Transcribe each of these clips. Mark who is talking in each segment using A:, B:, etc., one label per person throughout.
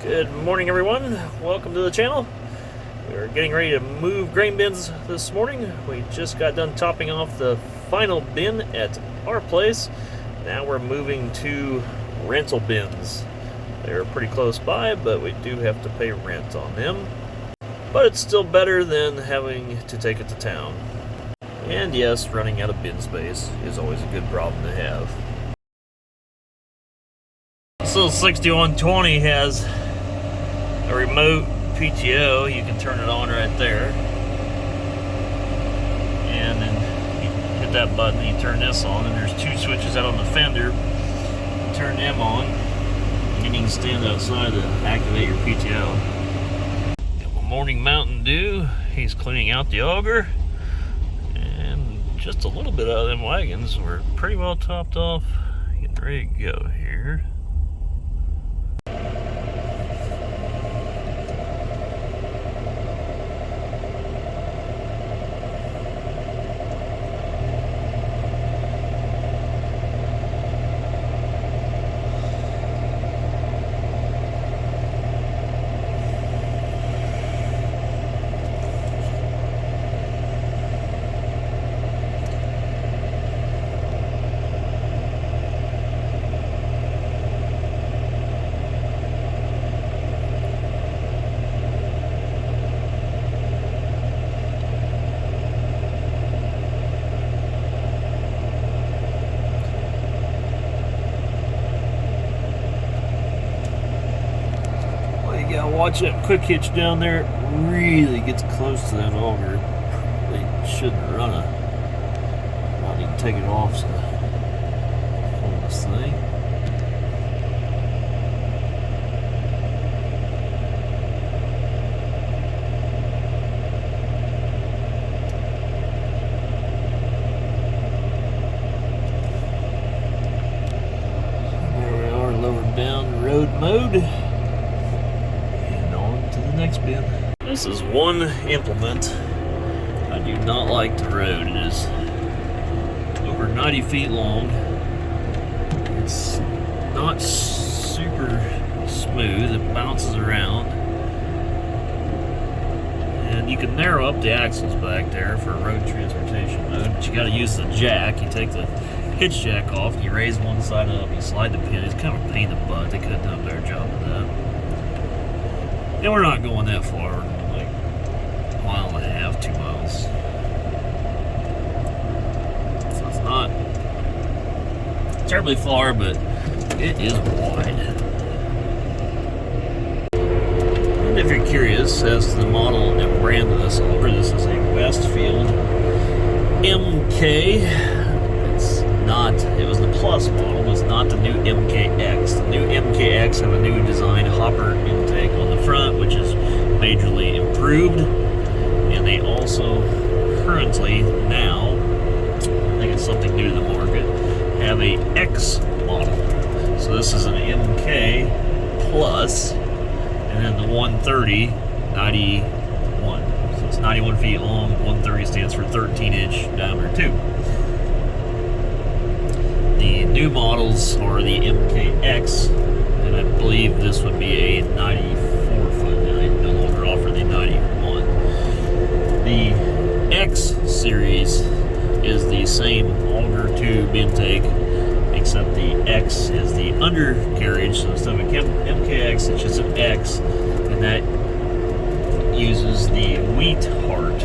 A: Good morning, everyone. Welcome to the channel. We're getting ready to move grain bins this morning. We just got done topping off the final bin at our place. Now we're moving to rental bins. They're pretty close by, but we do have to pay rent on them. But it's still better than having to take it to town. And yes, running out of bin space is always a good problem to have. This little 6120 has a remote PTO. You can turn it on right there, and then you hit that button, you turn this on, and there's two switches out on the fender. You turn them on, and you can stand outside to activate your PTO. Got my morning Mountain Dew. He's cleaning out the auger, and just a little bit out of them wagons. We're pretty well topped off, getting ready to go here. Watch that quick hitch down there. It really gets close to that auger. They shouldn't run a. I need to take it off so pull this thing. There we are, lowered down road mode. Next bin. This is one implement I do not like to road. It is over 90 feet long. It's not super smooth. It bounces around, and you can narrow up the axles back there for road transportation mode, but you got to use the jack. You take the hitch jack off, you raise one side up, you slide the pin. It's kind of a pain in the butt. They couldn't have a better job of that. And we're not going that far, we're going like a mile and a half, 2 miles. So it's not terribly far, but it is wide. And if you're curious as to the model and brand of this auger, this is a Westfield MK. It's not, it was the Plus model, it's not the new MKX. The new MKX have a new design hopper intake on the front, which is majorly improved. And they also currently now, I think it's something new to the market, have a X model. So this is an MK Plus, and then the 130, 91. So it's 91 feet long, 130 stands for 13-inch diameter tube. The new models are the MKX, and I believe this would be a 94 foot. They no longer offer the 91. The X series is the same auger tube intake, except the X is the undercarriage. So instead of a MKX, it's just an X, and that uses the Wheatheart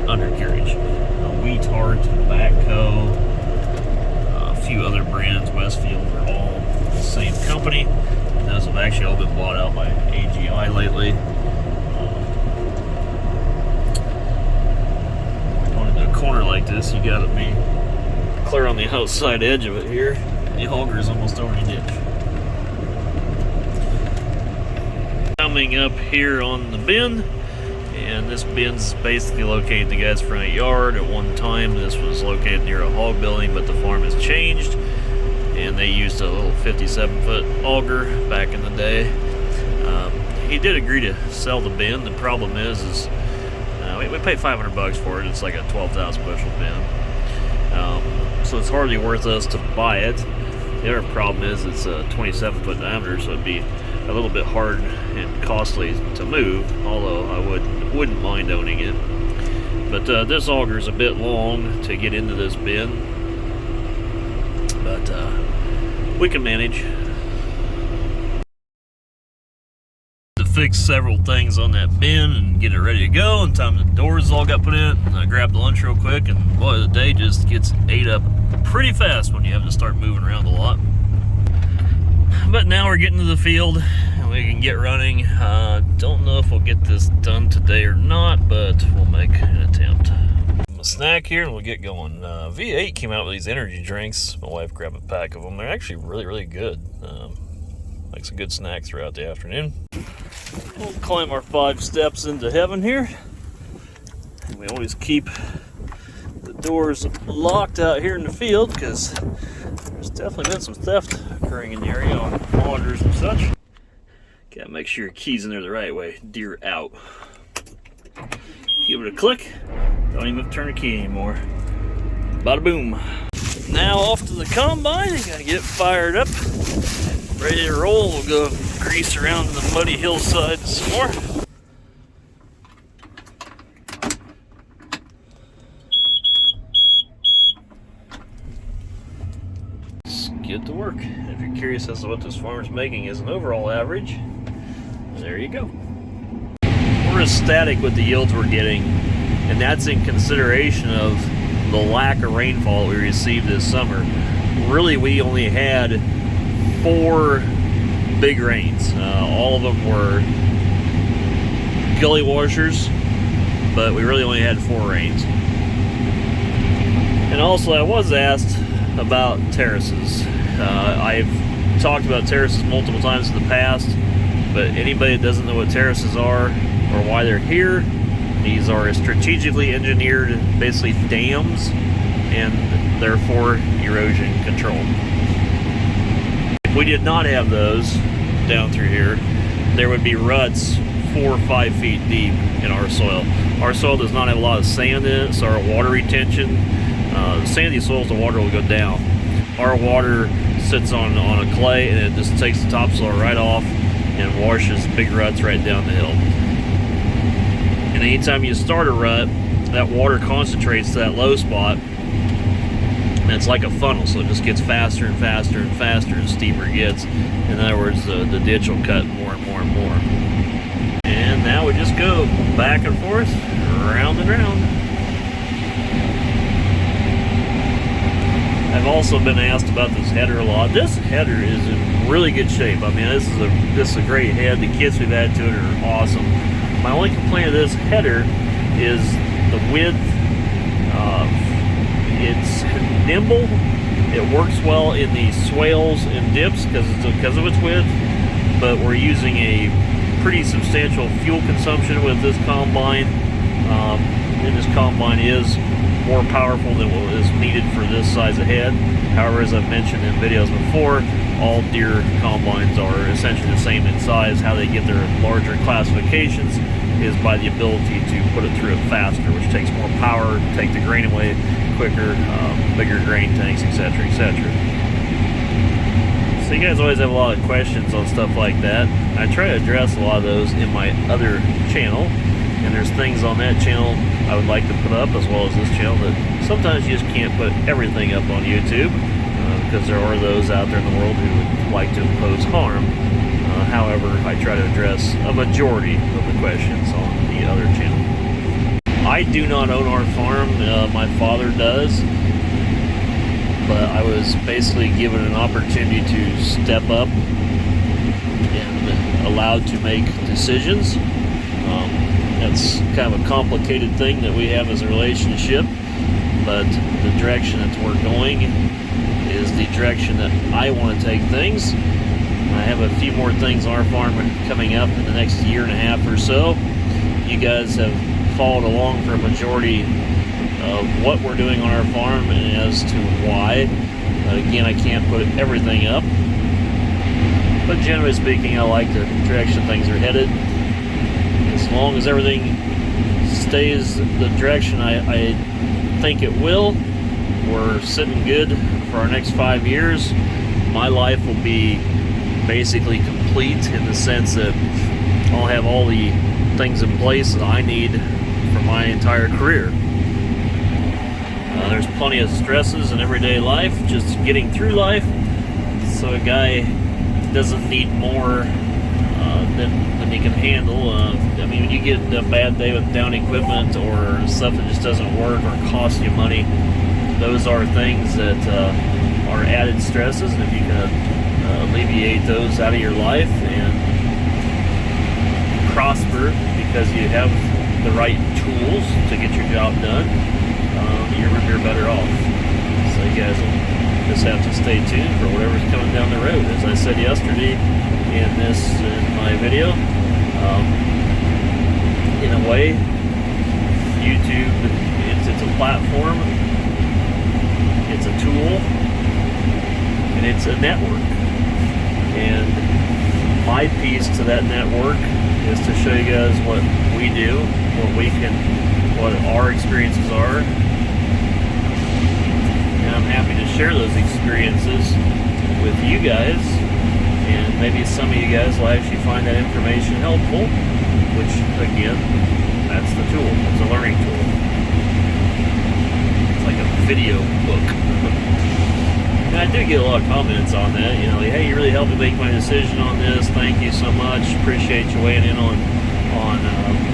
A: undercarriage. The Wheatheart, Backco, few other brands, Westfield, are all the same company. And those have actually all been bought out by AGI lately. Going into a corner like this, you gotta be clear on the outside edge of it here. The auger is almost over the ditch. Coming up here on the bin, and this bin's basically located in the guy's front yard. At one time this was located near a hog building, but the farm has changed, and they used a little 57-foot auger back in the day. He did agree to sell the bin. The problem is we paid $500 for it. It's like a 12,000 bushel bin, so it's hardly worth us to buy it. The other problem is it's a 27-foot diameter, so it'd be a little bit hard and costly to move, although I wouldn't mind owning it. But this auger is a bit long to get into this bin, but we can manage. To fix several things on that bin and get it ready to go, and time the doors all got put in, I grabbed lunch real quick, and boy, the day just gets ate up pretty fast when you have to start moving around a lot. But now we're getting to the field and we can get running. Don't know if we'll get this done today or not, but we'll make an attempt. A snack here and we'll get going. V8 came out with these energy drinks. My wife grabbed a pack of them. They're actually really good. Makes a good snack throughout the afternoon. We'll climb our 5 steps into heaven here. And we always keep the doors locked out here in the field because there's definitely been some theft occurring in the area on augers and such. Gotta make sure your key's in there the right way. Deer out. Give it a click. Don't even have to turn the key anymore. Bada boom. Now off to the combine. Gotta get it fired up. Ready to roll. We'll go grease around the muddy hillside some more. Let's get to work. If you're curious as to what this farmer's making as an overall average, there you go. We're ecstatic with the yields we're getting, and that's in consideration of the lack of rainfall we received this summer. Really, we only had 4 big rains. All of them were gully washers, but we really only had 4 rains. And also, I was asked about terraces. I've talked about terraces multiple times in the past, but anybody that doesn't know what terraces are or why they're here, these are strategically engineered, basically dams, and therefore erosion control. If we did not have those down through here, there would be ruts 4 or 5 feet deep in our soil. Our soil does not have a lot of sand in it, so our water retention, sandy soils, the water will go down. Our water sits on a clay, and it just takes the topsoil right off and washes big ruts right down the hill. And anytime you start a rut, that water concentrates to that low spot, and it's like a funnel, so it just gets faster and faster and faster and steeper it gets. In other words, the ditch will cut more and more and more. And now we just go back and forth, round and round. I've also been asked about this header a lot. This header is in really good shape. I mean, this is a great head. The kits we've added to it are awesome. My only complaint of this header is the width. It's nimble. It works well in the swales and dips because of its width, but we're using a pretty substantial fuel consumption with this combine. And this combine is more powerful than what is needed for this size of head. However, as I've mentioned in videos before, all Deere combines are essentially the same in size. How they get their larger classifications is by the ability to put it through it faster, which takes more power, take the grain away quicker, bigger grain tanks, etc., etc. So you guys always have a lot of questions on stuff like that. I try to address a lot of those in my other channel, and there's things on that channel I would like to put up, as well as this channel, that sometimes you just can't put everything up on YouTube, because there are those out there in the world who would like to impose harm. However, I try to address a majority of the questions on the other channel. I do not own our farm. My father does, but I was basically given an opportunity to step up and allowed to make decisions. That's kind of a complicated thing that we have as a relationship, but the direction that we're going is the direction that I want to take things. I have a few more things on our farm coming up in the next year and a half or so. You guys have followed along for a majority of what we're doing on our farm and as to why. Again, I can't put everything up, but generally speaking, I like the direction things are headed. As long as everything stays the direction I think it will, we're sitting good for our next 5 years. My life will be basically complete complete in the sense that I'll have all the things in place that I need for my entire career. There's plenty of stresses in everyday life, just getting through life, so a guy doesn't need more than he can handle. I mean, when you get a bad day with down equipment or stuff that just doesn't work or costs you money, those are things that are added stresses, and if you can alleviate those out of your life and prosper because you have the right tools to get your job done, you're better off. So you guys will just have to stay tuned for whatever's coming down the road. As I said yesterday in my video, in a way, YouTube, it's a platform, it's a tool, and it's a network. And my piece to that network is to show you guys what we do, what our experiences are. And I'm happy to share those experiences with you guys, and maybe some of you guys will actually find that information helpful, which again, that's the tool. It's a learning tool. It's like a video book. And I do get a lot of comments on that, you know, like, hey, you really helped me make my decision on this, thank you so much, appreciate you weighing in on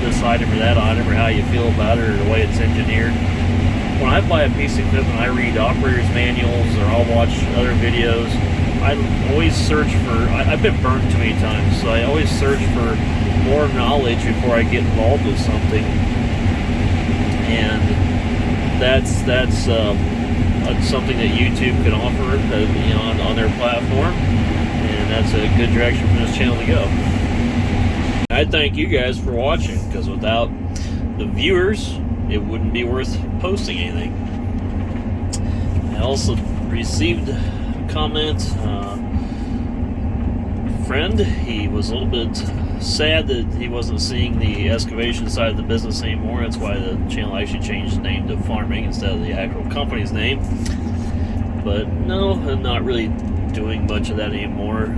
A: this item or that item, or how you feel about it, or the way it's engineered. When I buy a piece of equipment, I read operators manuals, or I'll watch other videos. I always search for, I've been burned too many times, so I always search for more knowledge before I get involved with something. And that's something that YouTube can offer, you know, on their platform, and that's a good direction for this channel to go. I thank you guys for watching, because without the viewers, it wouldn't be worth posting anything. I also received a comment. Friend, he was a little bit sad that he wasn't seeing the excavation side of the business anymore. That's why the channel actually changed the name to farming instead of the actual company's name. But no, I'm not really doing much of that anymore.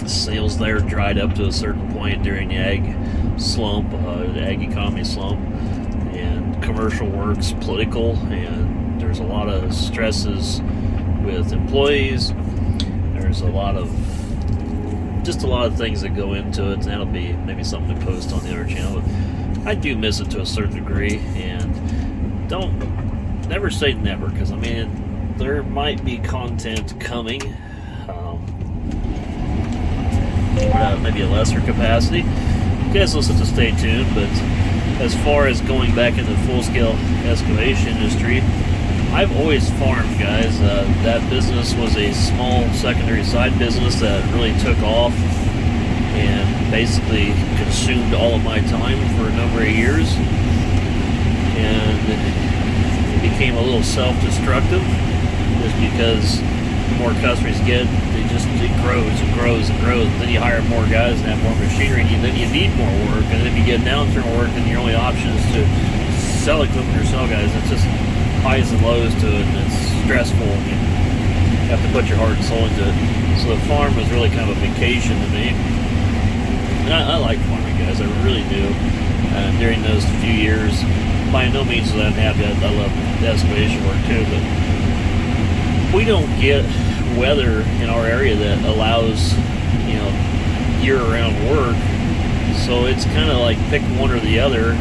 A: Sales there dried up to a certain point during the ag slump, the ag economy slump, and commercial work's political, and there's a lot of stresses with employees. There's a lot of things that go into it, and that'll be maybe something to post on the other channel. But I do miss it to a certain degree, and never say never, because I mean, there might be content coming, maybe a lesser capacity. You guys will have to stay tuned. But as far as going back into the full-scale excavation industry, I've always farmed, guys. That business was a small secondary side business that really took off and basically consumed all of my time for a number of years, and it became a little self-destructive, just because the more customers get, it grows and grows and grows. And then you hire more guys and have more machinery, and then you need more work. And if you get downturn work, then your only option is to sell equipment or sell guys. It's just highs and lows to it, and it's stressful, and you have to put your heart and soul into it. So the farm was really kind of a vacation to me. And I like farming, guys, I really do. During those few years, by no means was I unhappy. I love the excavation work too, but we don't get weather in our area that allows, you know, year-round work. So it's kind of like pick one or the other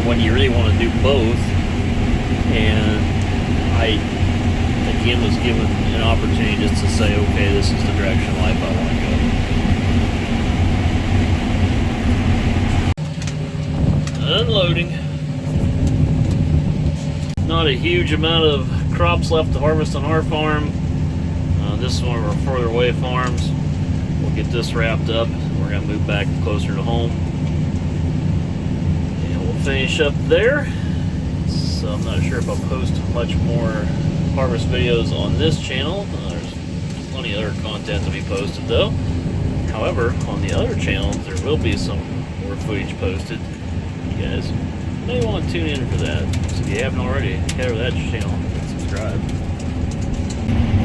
A: when you really want to do both. And I, again, was given an opportunity just to say, okay, this is the direction of life I want to go. Unloading. Not a huge amount of crops left to harvest on our farm. This is one of our further away farms. We'll get this wrapped up. We're going to move back closer to home. And we'll finish up there. So I'm not sure if I'll post much more harvest videos on this channel. There's plenty of other content to be posted though. However, on the other channel, there will be some more footage posted. You guys may want to tune in for that. So if you haven't already, head over to that channel and subscribe.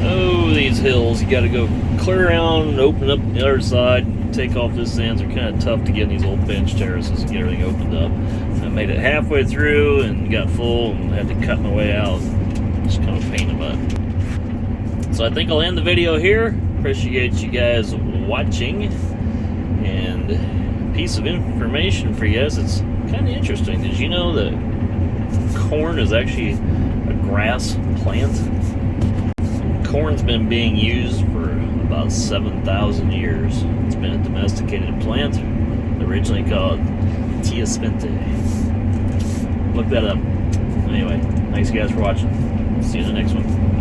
A: Oh, these hills. You got to go clear around and open up the other side and take off this ends. They're kind of tough to get in these old bench terraces and get everything opened up. And I made it halfway through and got full and had to cut my way out. Just kind of a pain in the butt. So I think I'll end the video here. Appreciate you guys watching. And a piece of information for you guys. It's kind of interesting. Did you know that corn is actually a grass plant? Corn's been being used for about 7,000 years. It's been a domesticated plant, originally called Tia Spente. Look that up. Anyway, thanks guys for watching. See you in the next one.